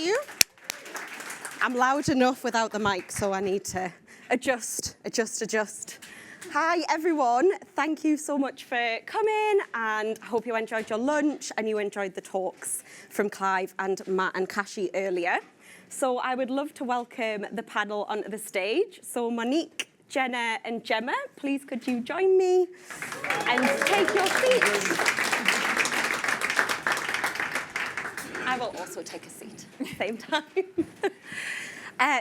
you. I'm loud enough without the mic, so I need to adjust. Hi, everyone. Thank you so much for coming, and I hope you enjoyed your lunch and you enjoyed the talks from Clive and Matt and Kashi earlier. So I would love to welcome the panel onto the stage. So Monique, Jenna and Gemma, please could you join me and take your seats. I will also take a seat at the same time.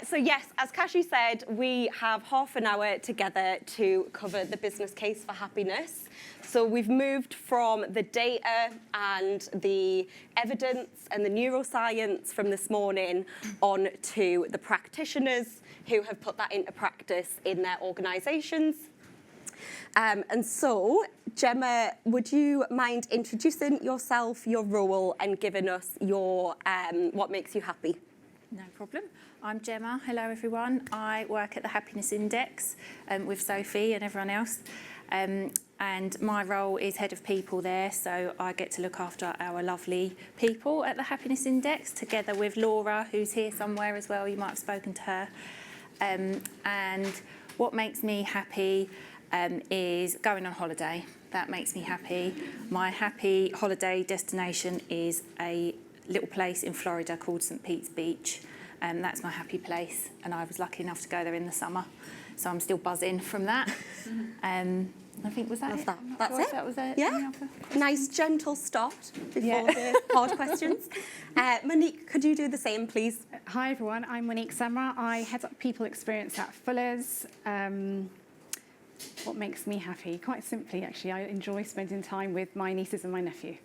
So yes, as Kashi said, we have half an hour together to cover the business case for happiness. So we've moved from the data and the evidence and the neuroscience from this morning on to the practitioners who have put that into practice in their organisations. And so, Gemma, would you mind introducing yourself, your role, and giving us your what makes you happy? No problem. I'm Gemma. Hello, everyone. I work at the Happiness Index with Sophie and everyone else. And my role is head of people there, so I get to look after our lovely people at the Happiness Index, together with Laura, who's here somewhere as well. You might have spoken to her. And what makes me happy is going on holiday. That makes me happy. My happy holiday destination is a little place in Florida called St. Pete's Beach. That's my happy place, and I was lucky enough to go there in the summer, so I'm still buzzing from that. I think was that it? That's sure it. That was it. Yeah. Nice gentle start before the hard questions. Monique, could you do the same, please? Hi everyone, I'm Monique Samra. I head up people experience at Fuller's. What makes me happy? Quite simply, actually, I enjoy spending time with my nieces and my nephew.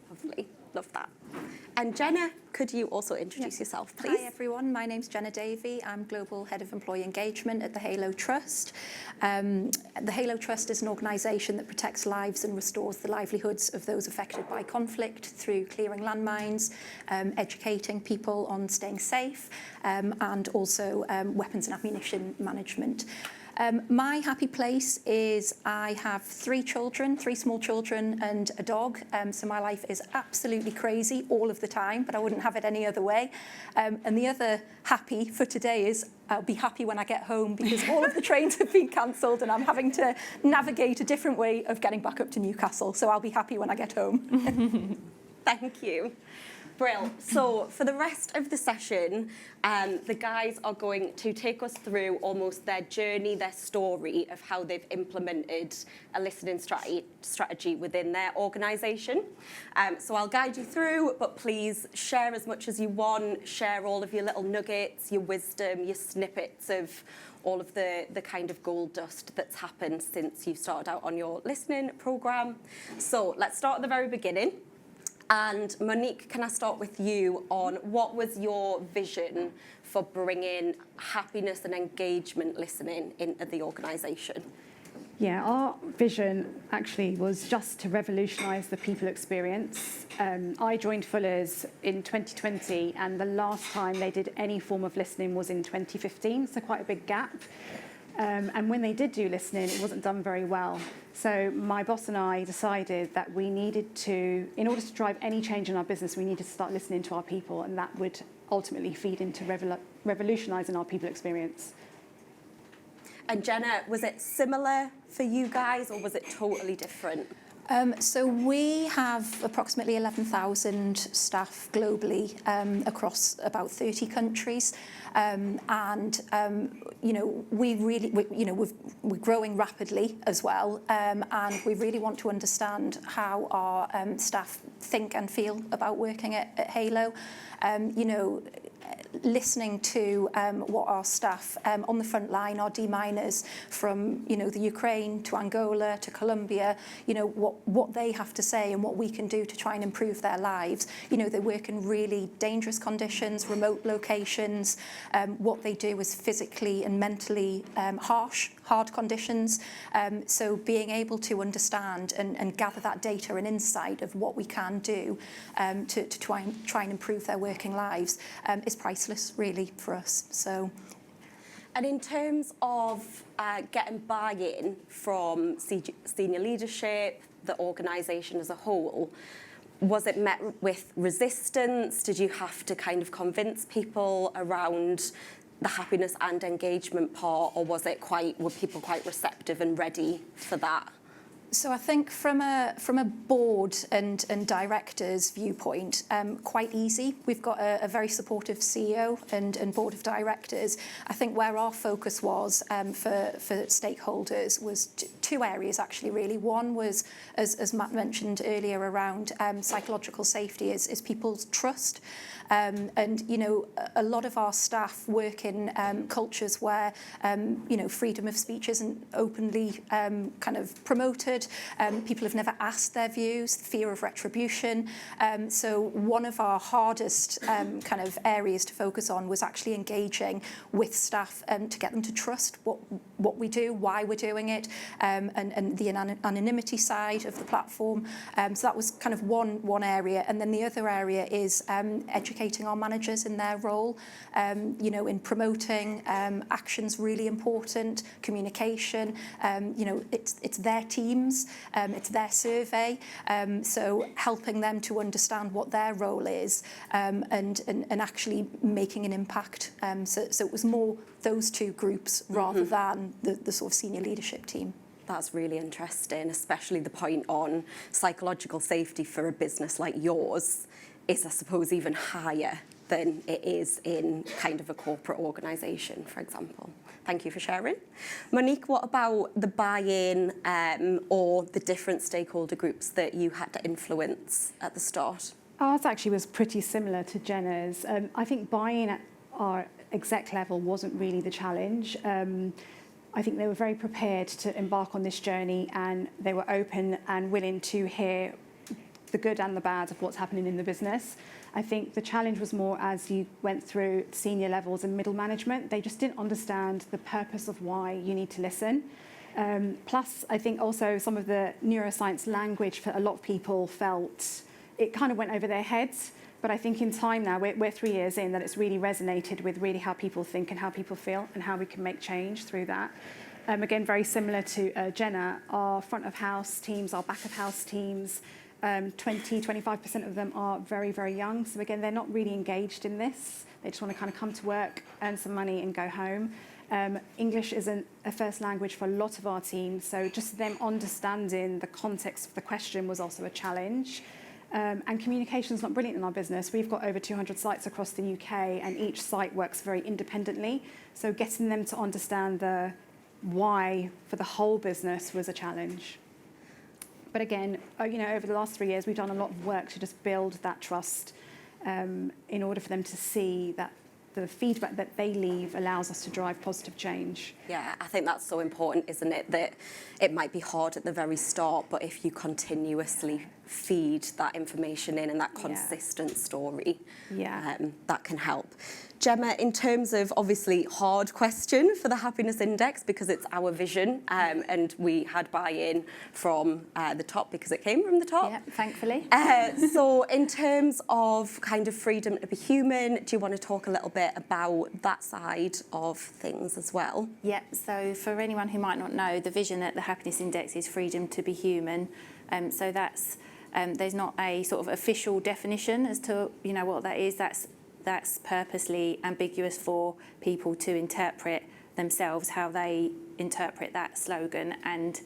Lovely. Love that. And Jenna, could you also introduce yourself, please? Hi everyone, my name's Jenna Davy. I'm Global Head of Employee Engagement at the Halo Trust. The Halo Trust is an organisation that protects lives and restores the livelihoods of those affected by conflict through clearing landmines, educating people on staying safe, and also weapons and ammunition management. My happy place is I have three small children and a dog, so my life is absolutely crazy all of the time, but I wouldn't have it any other way. And the other happy for today is I'll be happy when I get home, because all of the trains have been cancelled and I'm having to navigate a different way of getting back up to Newcastle, so I'll be happy when I get home. Thank you. Brill. So for the rest of the session, the guys are going to take us through almost their journey, their story of how they've implemented a listening strategy within their organisation. So I'll guide you through, but please share as much as you want, share all of your little nuggets, your wisdom, your snippets of all of the kind of gold dust that's happened since you started out on your listening programme. So let's start at the very beginning. And Monique, can I start with you on what was your vision for bringing happiness and engagement listening into the organisation? Yeah, our vision actually was just to revolutionise the people experience. I joined Fuller's in 2020, and the last time they did any form of listening was in 2015, so quite a big gap. And when they did do listening, it wasn't done very well. So my boss and I decided that we needed to, in order to drive any change in our business, we needed to start listening to our people, and that would ultimately feed into revolutionising our people experience. And Jenna, was it similar for you guys, or was it totally different? So we have approximately 11,000 staff globally across about 30 countries, and we're growing rapidly as well, and we really want to understand how our staff think and feel about working at Halo. Listening to what our staff on the front line, our D-miners from the Ukraine to Angola to Colombia, what they have to say and what we can do to try and improve their lives. They work in really dangerous conditions, remote locations. What they do is physically and mentally hard conditions. So being able to understand and gather that data and insight of what we can do to try and improve their working lives is priceless, really, for us. So. And in terms of getting buy-in from senior leadership, the organisation as a whole, Was it met with resistance? Did you have to kind of convince people around the happiness and engagement part, or were people quite receptive and ready for that? So I think from a board and directors viewpoint, quite easy. We've got a very supportive CEO and board of directors. I think where our focus was for stakeholders was two areas actually really. One was, as Matt mentioned earlier, around psychological safety is people's trust. And, you know, a lot of our staff work in cultures where, you know, freedom of speech isn't openly kind of promoted. People have never asked their views, fear of retribution. So one of our hardest kind of areas to focus on was actually engaging with staff to get them to trust what we do, why we're doing it, and the anonymity side of the platform. So that was kind of one area. And then the other area is educating our managers in their role, you know, in promoting actions really important, communication, you know, it's their teams, it's their survey, so helping them to understand what their role is and actually making an impact. So it was more those two groups rather than the sort of senior leadership team. That's really interesting, especially the point on psychological safety for a business like yours is, I suppose, even higher than it is in kind of a corporate organisation, for example. Thank you for sharing. Monique, what about the buy-in or the different stakeholder groups that you had to influence at the start? Ours actually was pretty similar to Jenna's. I think buy-in at our exec level wasn't really the challenge. I think they were very prepared to embark on this journey, and they were open and willing to hear the good and the bad of what's happening in the business. I think the challenge was more as you went through senior levels and middle management. They just didn't understand the purpose of why you need to listen. Plus, I think also some of the neuroscience language for a lot of people felt it kind of went over their heads. But I think in time now, we're 3 years in, that it's really resonated with really how people think and how people feel and how we can make change through that. Again, very similar to Jenna, our front of house teams, our back of house teams, 25% of them are very, very young. So again, they're not really engaged in this. They just want to kind of come to work, earn some money and go home. English isn't a first language for a lot of our teams. So just them understanding the context of the question was also a challenge. And communication is not brilliant in our business. We've got over 200 sites across the UK, and each site works very independently. So getting them to understand the why for the whole business was a challenge. But again, you know, over the last 3 years, we've done a lot of work to just build that trust in order for them to see that the feedback that they leave allows us to drive positive change. Yeah, I think that's so important, isn't it? That it might be hard at the very start, but if you continuously feed that information in and that consistent story, that can help. Gemma, in terms of obviously hard question for the Happiness Index, because it's our vision and we had buy-in from the top because it came from the top. Yeah, thankfully. So in terms of kind of freedom to be human, do you want to talk a little bit about that side of things as well? Yeah, so for anyone who might not know, the vision at the Happiness Index is freedom to be human. So that's, there's not a sort of official definition as to, you know, what that is. That's purposely ambiguous for people to interpret themselves how they interpret that slogan. And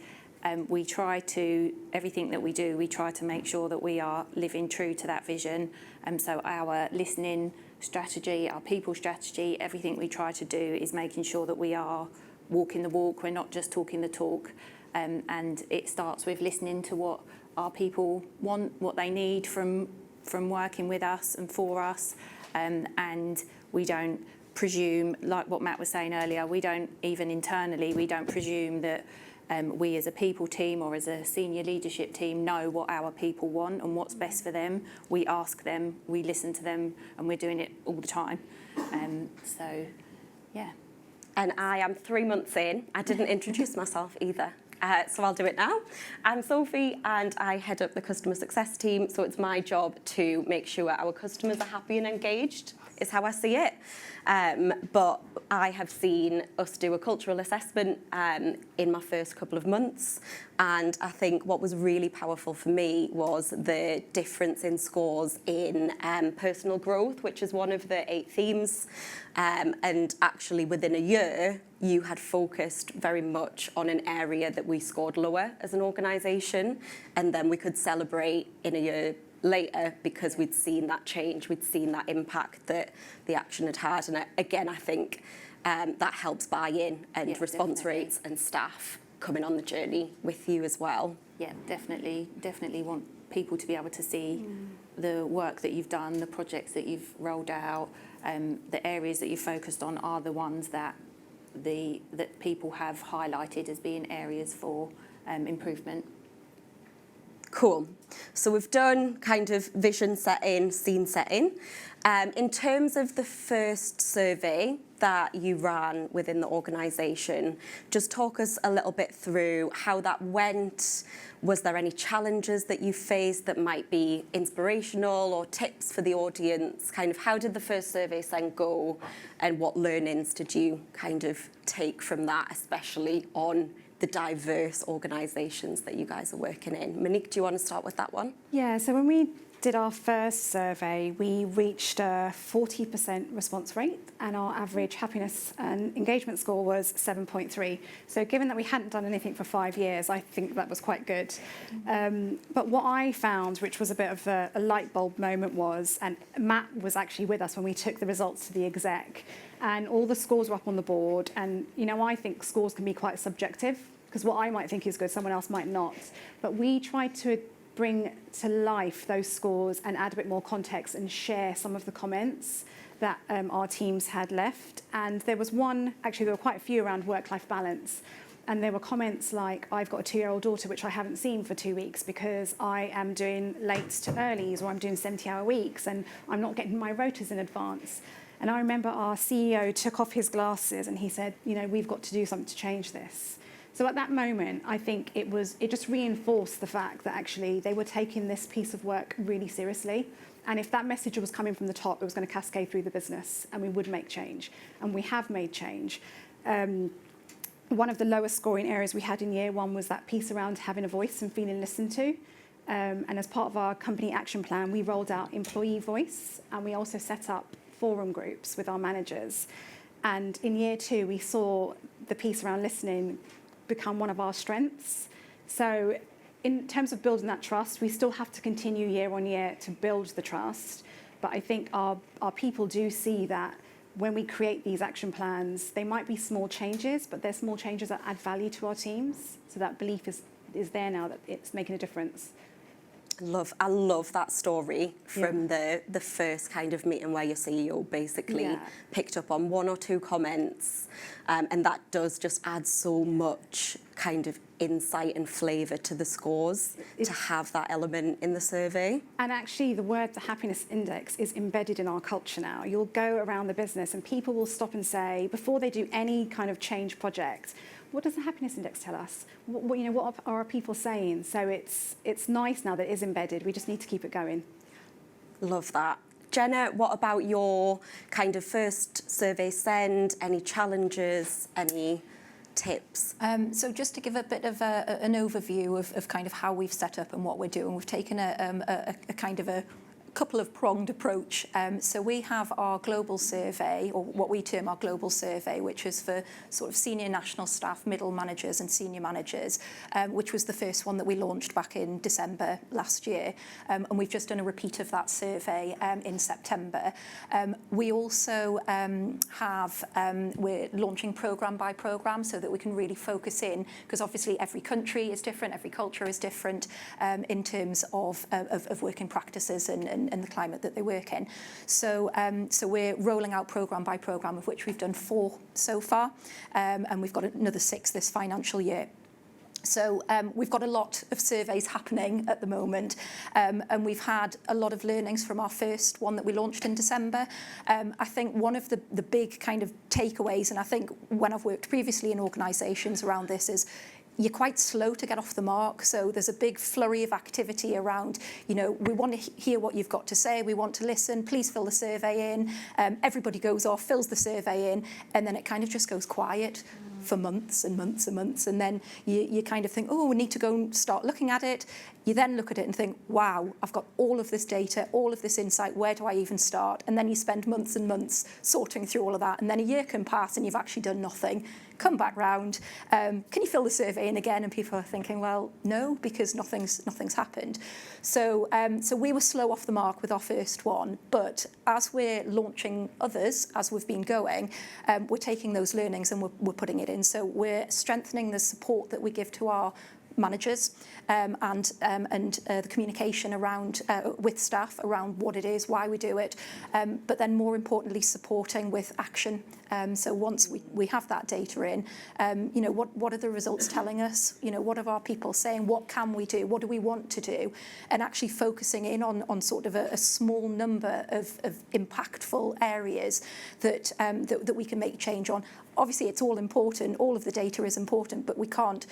we try to, everything that we do, we try to make sure that we are living true to that vision. So our listening strategy, our people strategy, everything we try to do is making sure that we are walking the walk, we're not just talking the talk. And it starts with listening to what our people want, what they need from working with us and for us. And we don't presume, like what Matt was saying earlier, we don't even internally, we don't presume that we as a people team or as a senior leadership team know what our people want and what's best for them. We ask them, we listen to them, and we're doing it all the time. So, yeah. And I am 3 months in. I didn't introduce myself either. So I'll do it now. I'm Sophie and I head up the customer success team. So it's my job to make sure our customers are happy and engaged, is how I see it. But I have seen us do a cultural assessment in my first couple of months, and I think what was really powerful for me was the difference in scores in personal growth, which is one of the 8 themes. And actually within a year, you had focused very much on an area that we scored lower as an organisation, and then we could celebrate in a year later because we'd seen that change, we'd seen that impact that the action had had. And again, I think that helps buy-in and response definitely. rates and staff coming on the journey with you as well. Yeah, definitely want people to be able to see the work that you've done, the projects that you've rolled out, the areas that you've focused on are the ones that people have highlighted as being areas for improvement. Cool. So we've done kind of vision setting, scene setting. In terms of the first survey that you ran within the organisation, just talk us a little bit through how that went. Was there any challenges that you faced that might be inspirational or tips for the audience? Kind of how did the first survey then go, and what learnings did you kind of take from that, especially on the diverse organisations that you guys are working in? Monique, do you want to start with that one? Yeah, so when we did our first survey, we reached a 40% response rate, and our average happiness and engagement score was 7.3. So given that we hadn't done anything for 5 years, I think that was quite good. But what I found, which was a bit of a light bulb moment, was, and Matt was actually with us when we took the results to the exec, and all the scores were up on the board. And, you know, I think scores can be quite subjective, because what I might think is good, someone else might not. But we tried to bring to life those scores and add a bit more context and share some of the comments that our teams had left. And there was one, actually there were quite a few around work-life balance. And there were comments like, I've got a 2-year-old daughter which I haven't seen for 2 weeks because I am doing late to earlies, or I'm doing 70-hour weeks and I'm not getting my rotas in advance. And I remember our CEO took off his glasses and he said, you know, we've got to do something to change this. So at that moment, I think it just reinforced the fact that actually they were taking this piece of work really seriously. And if that message was coming from the top, it was going to cascade through the business, and we would make change. And we have made change. One of the lowest scoring areas we had in year 1 was that piece around having a voice and feeling listened to. And as part of our company action plan, we rolled out employee voice, and we also set up forum groups with our managers. And in year 2, we saw the piece around listening become one of our strengths. So in terms of building that trust, we still have to continue year on year to build the trust. But I think our people do see that when we create these action plans, they might be small changes, but they're small changes that add value to our teams. So that belief is there now that it's making a difference. I love that story from the first kind of meeting where your CEO basically picked up on 1 or 2 comments, and that does just add so much kind of insight and flavour to the scores to have that element in the survey. And actually the happiness index is embedded in our culture now. You'll go around the business and people will stop and say, before they do any kind of change project, what does the happiness index tell us? What are our people saying? So it's nice now that it is embedded. We just need to keep it going. Love that. Jenna, what about your kind of first survey send? Any challenges? Any tips? So just to give a bit of an overview of kind of how we've set up and what we're doing, we've taken a kind of a couple of pronged approach. So we have our global survey, or what we term our global survey, which is for sort of senior national staff, middle managers and senior managers, which was the first one that we launched back in December last year. And we've just done a repeat of that survey in September. We also we're launching programme by programme so that we can really focus in, because obviously every country is different, every culture is different in terms of working practices and the climate that they work in. So we're rolling out programme by programme, of which we've done 4 so far, and we've got another 6 this financial year. So we've got a lot of surveys happening at the moment, and we've had a lot of learnings from our first one that we launched in December. I think one of the big kind of takeaways, and I think when I've worked previously in organisations around this, is you're quite slow to get off the mark. So there's a big flurry of activity around, you know, we want to hear what you've got to say, we want to listen, please fill the survey in. Everybody goes off, fills the survey in, and then it kind of just goes quiet for months and months and months. And then you kind of think, oh, we need to go and start looking at it. You then look at it and think, wow, I've got all of this data, all of this insight, where do I even start? And then you spend months and months sorting through all of that. And then a year can pass and you've actually done nothing. Come back round, can you fill the survey in again? And people are thinking, well, no, because nothing's happened. So we were slow off the mark with our first one, but as we're launching others, as we've been going, we're taking those learnings and we're putting it in. So we're strengthening the support that we give to our managers and the communication around with staff around what it is, why we do it, but then more importantly supporting with action. So once we have that data in, you know, what are the results telling us? You know, what are our people saying? What can we do? What do we want to do? And actually focusing in on sort of a small number of impactful areas that we can make change on. Obviously, it's all important. All of the data is important, but we can't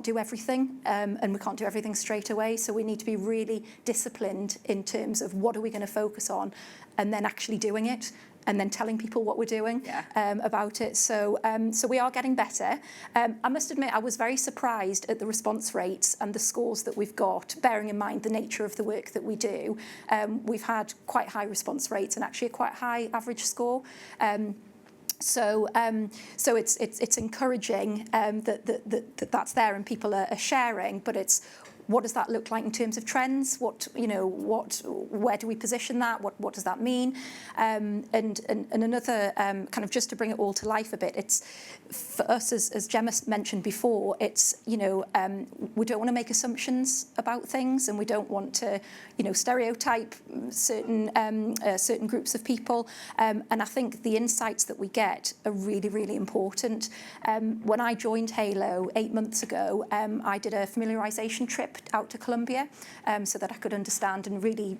do everything, and we can't do everything straight away. So we need to be really disciplined in terms of what are we going to focus on, and then actually doing it, and then telling people what we're doing about it. So we are getting better. I must admit, I was very surprised at the response rates and the scores that we've got, bearing in mind the nature of the work that we do. We've had quite high response rates and actually a quite high average score. So it's encouraging that's there and people are sharing, but it's what does that look like in terms of trends? Where do we position that? What does that mean? And another kind of just to bring it all to life a bit, it's for us as Gemma mentioned before, it's we don't want to make assumptions about things, and we don't want to stereotype certain groups of people. And I think the insights that we get are really, really important. When I joined Halo 8 months ago, I did a familiarisation trip out to Colombia so that I could understand and really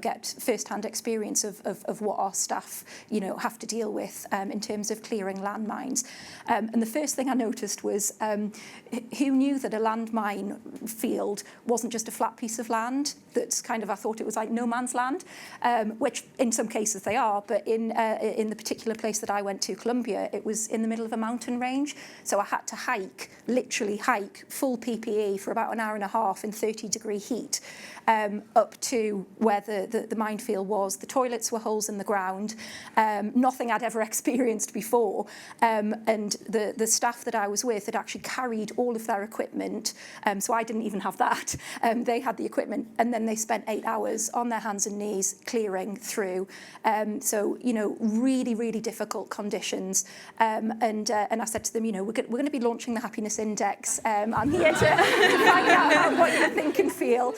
get first-hand experience of what our staff have to deal with in terms of clearing landmines. And the first thing I noticed was who knew that a landmine field wasn't just a flat piece of land that's kind of, I thought it was like no man's land, which in some cases they are, but in the particular place that I went to, Colombia, it was in the middle of a mountain range. So I had to literally hike, full PPE for about an hour and a half in 30-degree heat up to where the minefield was. The toilets were holes in the ground, nothing I'd ever experienced before. And the staff that I was with had actually carried all of their equipment, so I didn't even have that. They had the equipment, and then they spent 8 hours on their hands and knees clearing through. So really, really difficult conditions. And I said to them, we're going to be launching the Happiness Index. I'm here to find out what you think and feel.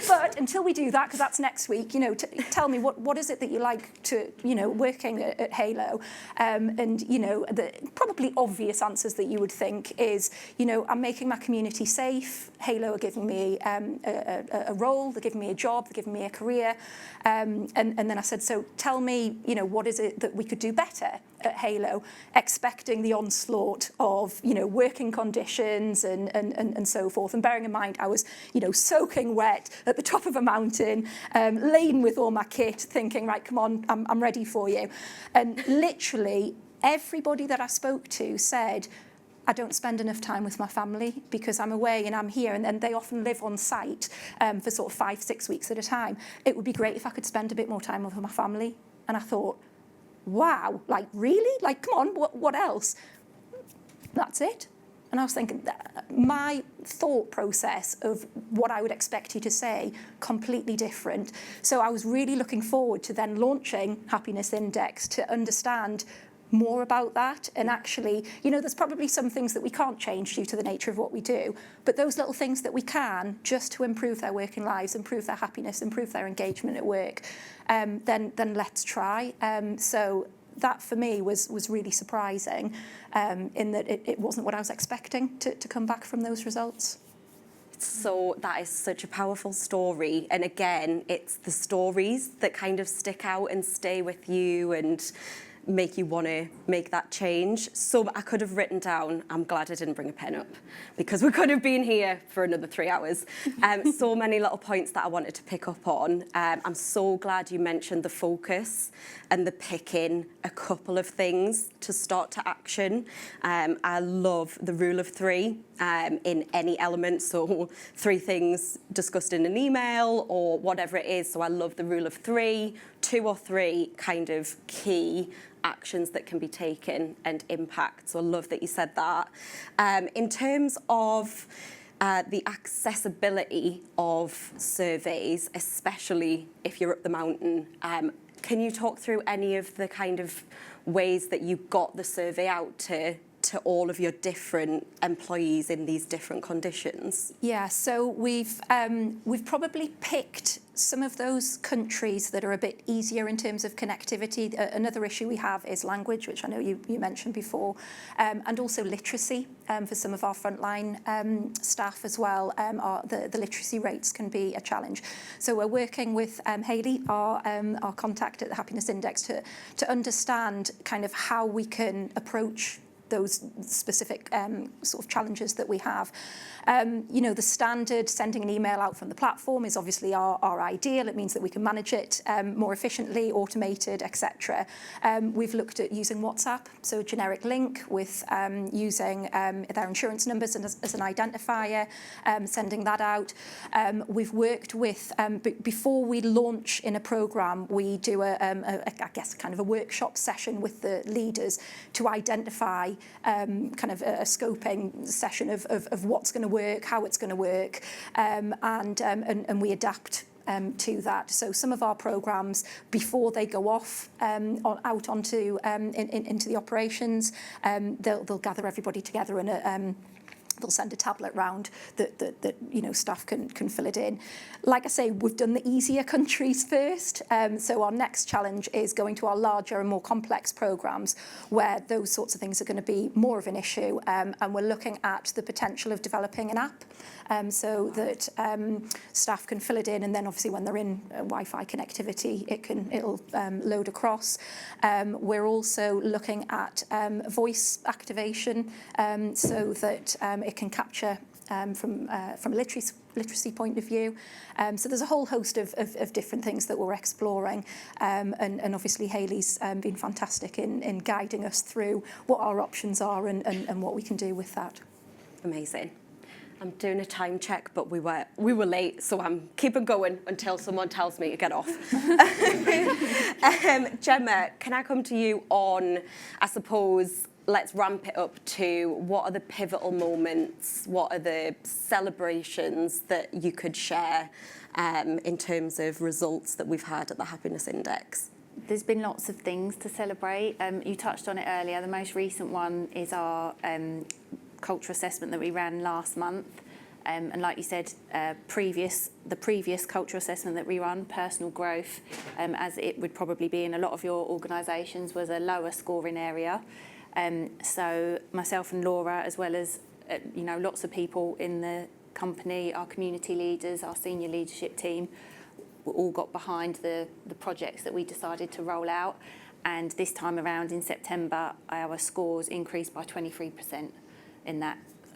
But until we do that, because that's next week, tell me what is it that you like to, working at Halo, and the probably obvious answers that you would think is, I'm making my community safe. Halo are giving me a role, they're giving me a job, they're giving me a career, and then I said, so tell me, what is it that we could do better at Halo, expecting the onslaught of working conditions and so forth, and bearing in mind I was soaking wet at the top of a mountain, laden with all my kit, thinking, right, come on, I'm ready for you. And literally everybody that I spoke to said, I don't spend enough time with my family because I'm away and I'm here, and they often live on site for sort of 5-6 weeks at a time. It would be great if I could spend a bit more time with my family. And I thought, wow, like really? Like, come on, what else? That's it. And I was thinking, my thought process of what I would expect you to say, completely different. So I was really looking forward to then launching Happiness Index to understand more about that. And actually, there's probably some things that we can't change due to the nature of what we do, but those little things that we can, just to improve their working lives, improve their happiness, improve their engagement at work, then let's try. So that for me was really surprising, in that it wasn't what I was expecting to come back from those results. So that is such a powerful story. And again, it's the stories that kind of stick out and stay with you, and make you want to make that change. So I could have written down, I'm glad I didn't bring a pen up, because we could have been here for another 3 hours. So many little points that I wanted to pick up on. I'm so glad you mentioned the focus and the picking a couple of things to start to action. I love the rule of 3 in any element. So 3 things discussed in an email or whatever it is. So I love the rule of 3, 2 or 3 kind of key actions that can be taken and impact. So I love that you said that. In terms of the accessibility of surveys, especially if you're up the mountain, can you talk through any of the kind of ways that you got the survey out to all of your different employees in these different conditions? Yeah, so we've probably picked some of those countries that are a bit easier in terms of connectivity. Another issue we have is language, which I know you mentioned before, and also literacy for some of our frontline staff as well. The literacy rates can be a challenge. So we're working with Hayley, our contact at the Happiness Index, to understand kind of how we can approach those specific sort of challenges that we have. The standard sending an email out from the platform is obviously our ideal. It means that we can manage it more efficiently, automated, etc. We've looked at using WhatsApp, so a generic link with using their insurance numbers as an identifier, sending that out. We've worked with, before we launch in a programme, we do I guess kind of a workshop session with the leaders to identify kind of a scoping session of what's going to work, how it's going to work, and we adapt to that. So some of our programmes, before they go off out onto into the operations, they'll gather everybody together and they'll send a tablet round that staff can fill it in. Like I say, we've done the easier countries first. So our next challenge is going to our larger and more complex programmes where those sorts of things are going to be more of an issue. And we're looking at the potential of developing an app so that staff can fill it in, and then obviously when they're in Wi-Fi connectivity, it'll load across. We're also looking at voice activation so that it can capture from a literacy point of view. So there's a whole host of different things that we're exploring, and obviously Hayley's been fantastic in guiding us through what our options are and what we can do with that. Amazing. I'm doing a time check, but we were late, so I'm keeping going until someone tells me to get off. Gemma, can I come to you on, I suppose, let's ramp it up to what are the pivotal moments, what are the celebrations that you could share in terms of results that we've had at the Happiness Index? There's been lots of things to celebrate. You touched on it earlier. The most recent one is our culture assessment that we ran last month. And like you said, the previous culture assessment that we run, personal growth, as it would probably be in a lot of your organisations, was a lower scoring area. So myself and Laura, as well as lots of people in the company, our community leaders, our senior leadership team, all got behind the projects that we decided to roll out. And this time around in September, our scores increased by 23%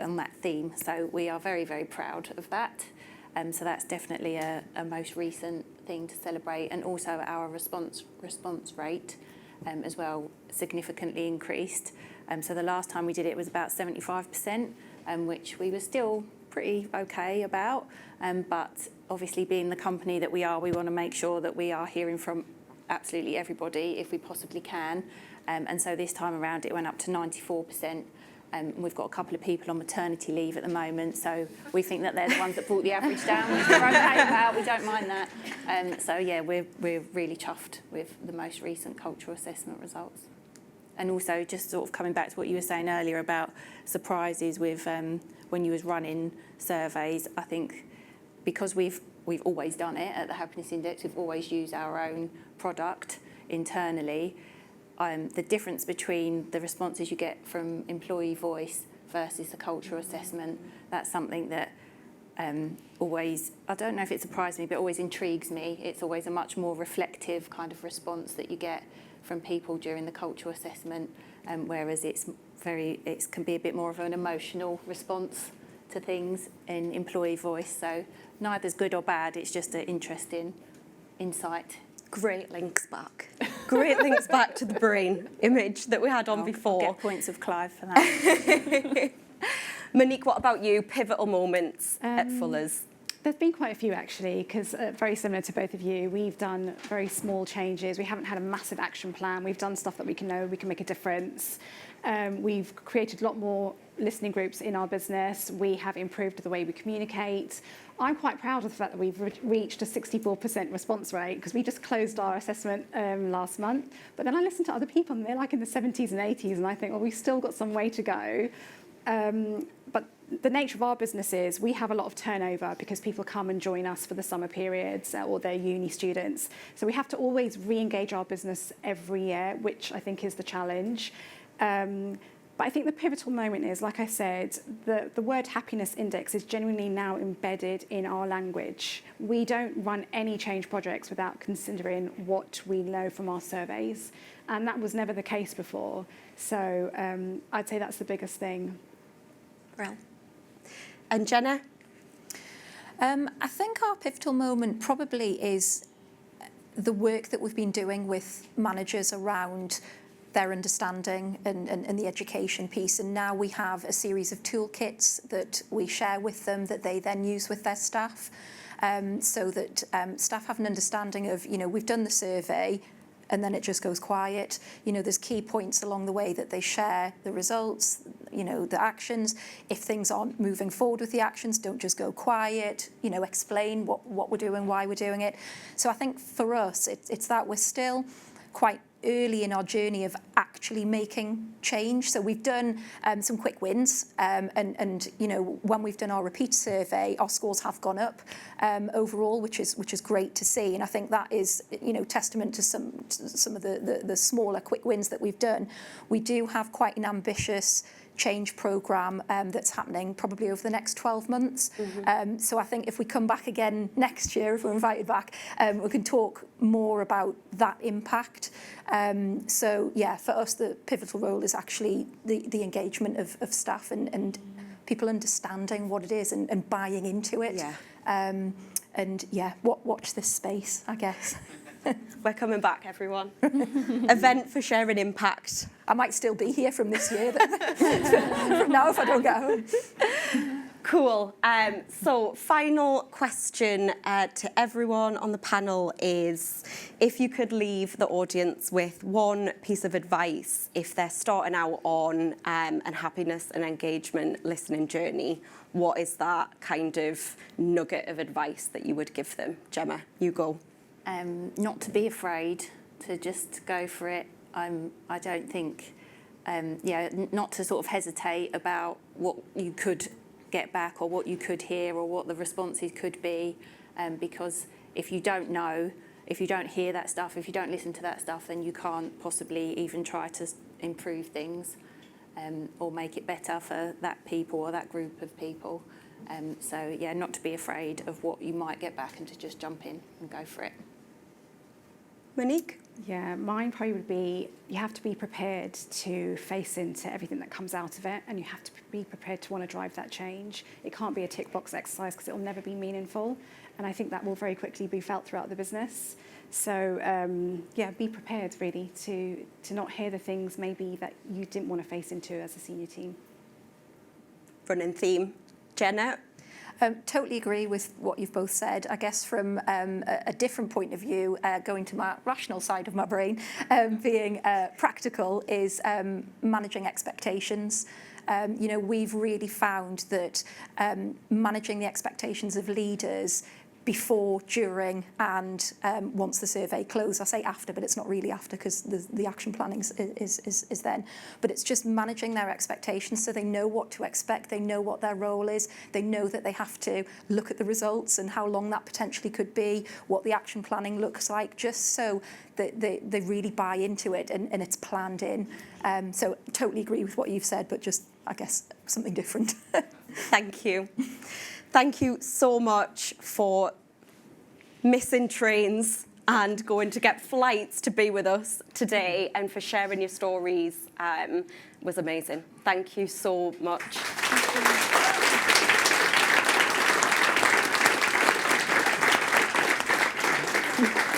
on that theme. So we are very, very proud of that. So that's definitely a most recent thing to celebrate. And also our response rate as well significantly increased. So the last time we did it was about 75%, which we were still pretty okay about. But obviously being the company that we are, we want to make sure that we are hearing from absolutely everybody if we possibly can. And so this time around it went up to 94%. We've got a couple of people on maternity leave at the moment, so we think that they're the ones that brought the average down, which we're okay about. We don't mind that. So yeah, we're really chuffed with the most recent cultural assessment results. And also just sort of coming back to what you were saying earlier about surprises with when you was running surveys, I think because we've always done it at the Happiness Index, we've always used our own product internally. The difference between the responses you get from employee voice versus the cultural assessment, that's something that always, I don't know if it surprised me, but always intrigues me. It's always a much more reflective kind of response that you get from people during the cultural assessment, whereas it can be a bit more of an emotional response to things in employee voice. So neither's good or bad, it's just an interesting insight. Great links back. Great links back to the brain image that we had on before. I'll get points of Clive for that. Monique, what about you? Pivotal moments at Fuller's? There's been quite a few actually, because very similar to both of you, we've done very small changes. We haven't had a massive action plan. We've done stuff that we can know we can make a difference. We've created a lot more listening groups in our business. We have improved the way we communicate. I'm quite proud of the fact that we've reached a 64% response rate, because we just closed our assessment last month. But then I listen to other people and they're like in the 70s and 80s, and I think, well, we've still got some way to go. But the nature of our business is we have a lot of turnover because people come and join us for the summer periods or they're uni students. So we have to always re-engage our business every year, which I think is the challenge. But I think the pivotal moment is, like I said, the word happiness index is genuinely now embedded in our language. We don't run any change projects without considering what we know from our surveys. And that was never the case before. So I'd say that's the biggest thing. Well. And Jenna? I think our pivotal moment probably is the work that we've been doing with managers around their understanding and the education piece. And now we have a series of toolkits that we share with them that they then use with their staff, so that staff have an understanding of, we've done the survey, and then it just goes quiet. There's key points along the way that they share the results, the actions. If things aren't moving forward with the actions, don't just go quiet, explain what we're doing, why we're doing it. So I think for us, it's that we're still quite early in our journey of actually making change. So we've done some quick wins, and when we've done our repeat survey, our scores have gone up overall, which is great to see. And I think that is testament to some of the smaller quick wins that we've done. We do have quite an ambitious change programme that's happening probably over the next 12 months. Mm-hmm. So I think if we come back again next year, if we're invited back, we can talk more about that impact. So yeah, for us, the pivotal role is actually the engagement of staff and people understanding what it is and buying into it. Yeah. And yeah, watch this space, I guess. We're coming back, everyone. Event for sharing impact. I might still be here from this year, from now if I don't get home. Cool. So final question to everyone on the panel is, if you could leave the audience with one piece of advice if they're starting out on an happiness and engagement listening journey, what is that kind of nugget of advice that you would give them? Gemma, you go. Not to be afraid, to just go for it. I don't think, not to sort of hesitate about what you could get back or what you could hear or what the responses could be, because if you don't know, if you don't hear that stuff, if you don't listen to that stuff, then you can't possibly even try to improve things or make it better for that people or that group of people. So yeah, not to be afraid of what you might get back and to just jump in and go for it. Monique? Yeah, mine probably would be, you have to be prepared to face into everything that comes out of it, and you have to be prepared to want to drive that change. It can't be a tick box exercise because it will never be meaningful, and I think that will very quickly be felt throughout the business. So yeah, be prepared really to not hear the things maybe that you didn't want to face into as a senior team. Running theme. Jenna? Totally agree with what you've both said. I guess from a different point of view, going to my rational side of my brain, being practical is managing expectations. We've really found that managing the expectations of leaders before, during, and once the survey closed. I say after, but it's not really after because the action planning is then. But it's just managing their expectations so they know what to expect, they know what their role is, they know that they have to look at the results and how long that potentially could be, what the action planning looks like, just so that they really buy into it and it's planned in. So totally agree with what you've said, but just, I guess, something different. Thank you. Thank you so much for missing trains and going to get flights to be with us today and for sharing your stories was amazing. Thank you so much. Thank you.